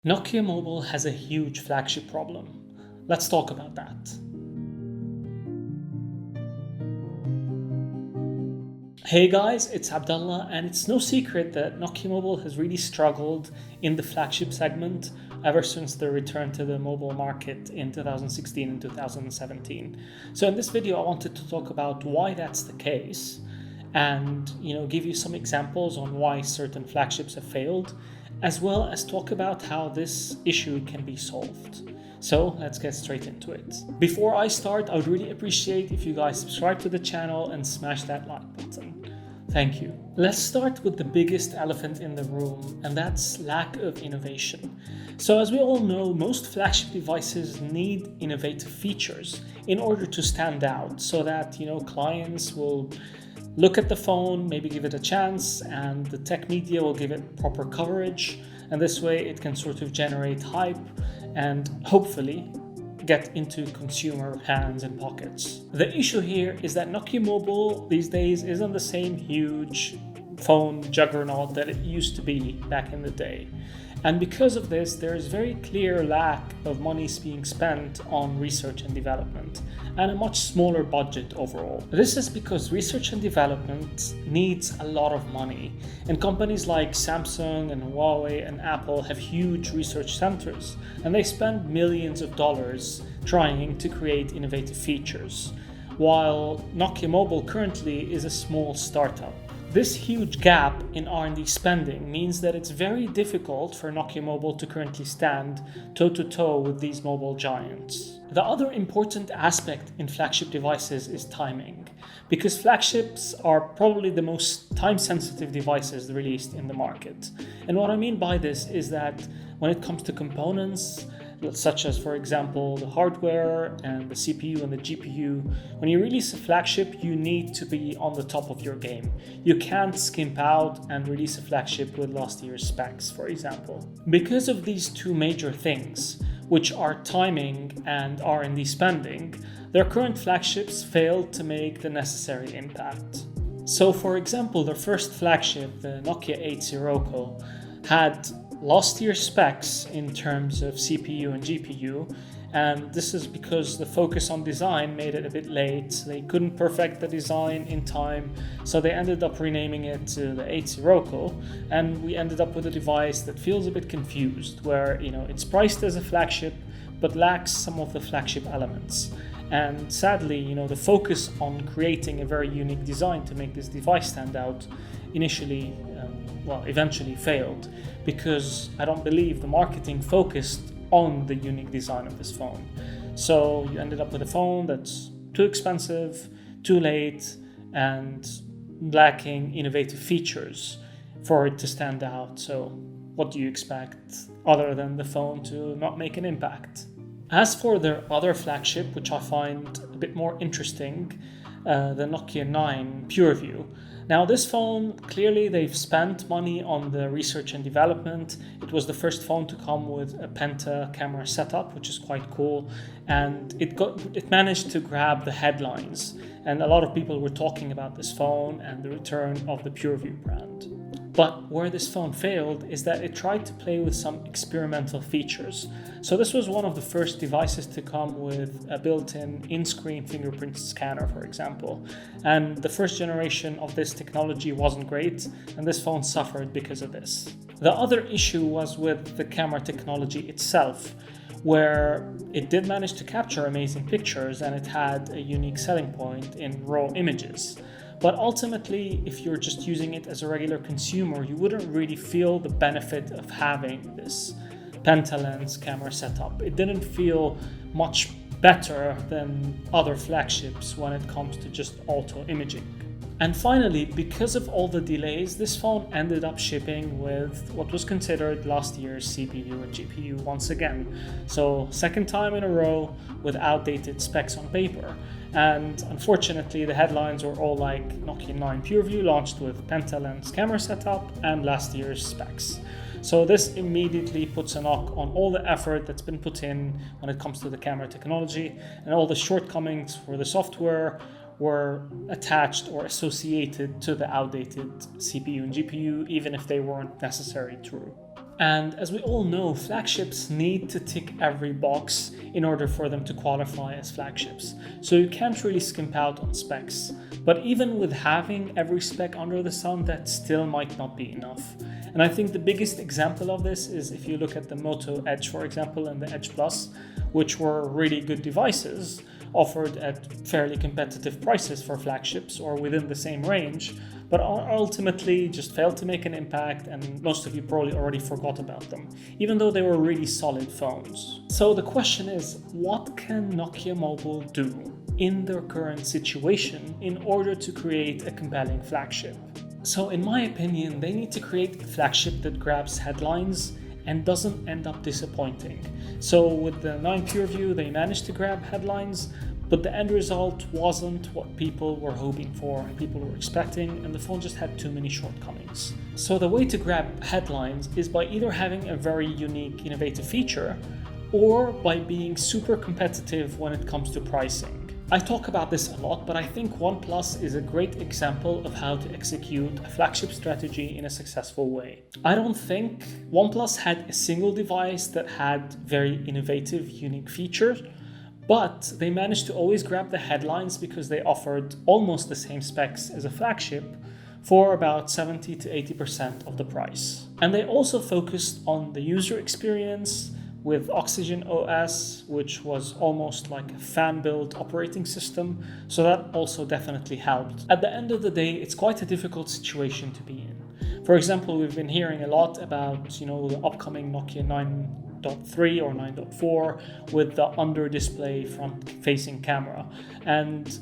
Nokia Mobile has a huge flagship problem. Let's talk about that. Hey guys, it's Abdullah, and it's no secret that Nokia Mobile has really struggled in the flagship segment ever since the return to the mobile market in 2016 and 2017. So in this video I wanted to talk about why that's the case and give you some examples on why certain flagships have failed, as well as talk about how this issue can be solved. So let's get straight into it. Before I start, I would really appreciate if you guys subscribe to the channel and smash that like button. Thank you. Let's start with the biggest elephant in the room, and that's lack of innovation. So as we all know, most flagship devices need innovative features in order to stand out so that clients will look at the phone, maybe give it a chance, and the tech media will give it proper coverage. And this way it can sort of generate hype and hopefully get into consumer hands and pockets. The issue here is that Nokia Mobile these days isn't the same huge phone juggernaut that it used to be back in the day. And because of this, there is very clear lack of money being spent on research and development, and a much smaller budget overall. This is because research and development needs a lot of money, and companies like Samsung and Huawei and Apple have huge research centers, and they spend millions of dollars trying to create innovative features, while Nokia Mobile currently is a small startup. This huge gap in R&D spending means that it's very difficult for Nokia Mobile to currently stand toe-to-toe with these mobile giants. The other important aspect in flagship devices is timing, because flagships are probably the most time-sensitive devices released in the market. And what I mean by this is that when it comes to components, such as, for example, the hardware and the CPU and the GPU, when you release a flagship, you need to be on the top of your game. You can't skimp out and release a flagship with last year's specs, for example. Because of these two major things, which are timing and R&D spending, their current flagships failed to make the necessary impact. So, for example, their first flagship, the Nokia 8 Sirocco, had last year's specs in terms of CPU and GPU, and this is because the focus on design made it a bit late. They couldn't perfect the design in time, so they ended up renaming it to the 8 Sirocco, and we ended up with a device that feels a bit confused, where it's priced as a flagship but lacks some of the flagship elements. And sadly, the focus on creating a very unique design to make this device stand out eventually failed, because I don't believe the marketing focused on the unique design of this phone. So you ended up with a phone that's too expensive, too late, and lacking innovative features for it to stand out. So what do you expect other than the phone to not make an impact? As for their other flagship, which I find a bit more interesting, the Nokia 9 PureView. Now this phone, clearly they've spent money on the research and development. It was the first phone to come with a penta camera setup, which is quite cool, and it managed to grab the headlines, and a lot of people were talking about this phone and the return of the PureView brand. But where this phone failed is that it tried to play with some experimental features. So this was one of the first devices to come with a built-in in-screen fingerprint scanner, for example. And the first generation of this technology wasn't great, and this phone suffered because of this. The other issue was with the camera technology itself, where it did manage to capture amazing pictures and it had a unique selling point in raw images. But ultimately, if you're just using it as a regular consumer, you wouldn't really feel the benefit of having this pentalens camera setup. It didn't feel much better than other flagships when it comes to just auto imaging. And finally, because of all the delays, this phone ended up shipping with what was considered last year's CPU and GPU once again. So second time in a row with outdated specs on paper. And unfortunately, the headlines were all like Nokia 9 PureView launched with pentalens camera setup and last year's specs. So this immediately puts a knock on all the effort that's been put in when it comes to the camera technology, and all the shortcomings for the software were attached or associated to the outdated CPU and GPU, even if they weren't necessarily true. And as we all know, flagships need to tick every box in order for them to qualify as flagships. So you can't really skimp out on specs. But even with having every spec under the sun, that still might not be enough. And I think the biggest example of this is if you look at the Moto Edge, for example, and the Edge Plus, which were really good devices offered at fairly competitive prices for flagships or within the same range, but ultimately just failed to make an impact, and most of you probably already forgot about them, even though they were really solid phones. So the question is, what can Nokia Mobile do in their current situation in order to create a compelling flagship? So in my opinion, they need to create a flagship that grabs headlines and doesn't end up disappointing. So with the 9 PureView, they managed to grab headlines, but the end result wasn't what people were hoping for and people were expecting, and the phone just had too many shortcomings. So the way to grab headlines is by either having a very unique, innovative feature, or by being super competitive when it comes to pricing. I talk about this a lot, but I think OnePlus is a great example of how to execute a flagship strategy in a successful way. I don't think OnePlus had a single device that had very innovative, unique features, but they managed to always grab the headlines because they offered almost the same specs as a flagship for about 70 to 80% of the price. And they also focused on the user experience with Oxygen OS, which was almost like a fan-built operating system, so that also definitely helped. At the end of the day, it's quite a difficult situation to be in. For example, we've been hearing a lot about, the upcoming Nokia 9.3 or 9.4 with the under-display front-facing camera. And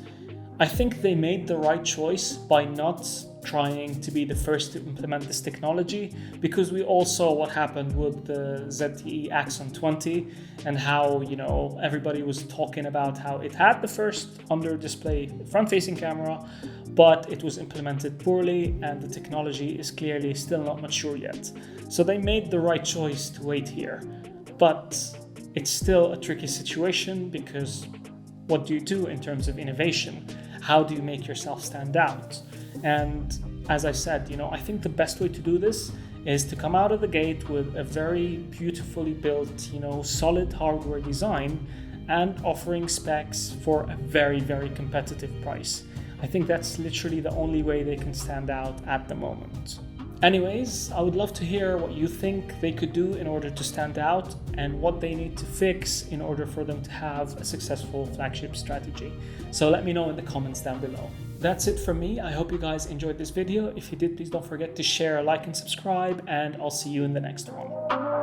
I think they made the right choice by not trying to be the first to implement this technology, because we all saw what happened with the ZTE Axon 20 and how, everybody was talking about how it had the first under-display front-facing camera, but it was implemented poorly and the technology is clearly still not mature yet. So they made the right choice to wait here. But it's still a tricky situation, because what do you do in terms of innovation? How do you make yourself stand out? And as I said, I think the best way to do this is to come out of the gate with a very beautifully built, solid hardware design and offering specs for a very, very competitive price. I think that's literally the only way they can stand out at the moment. Anyways, I would love to hear what you think they could do in order to stand out and what they need to fix in order for them to have a successful flagship strategy. So let me know in the comments down below. That's it from me. I hope you guys enjoyed this video. If you did, please don't forget to share, like, and subscribe, and I'll see you in the next one.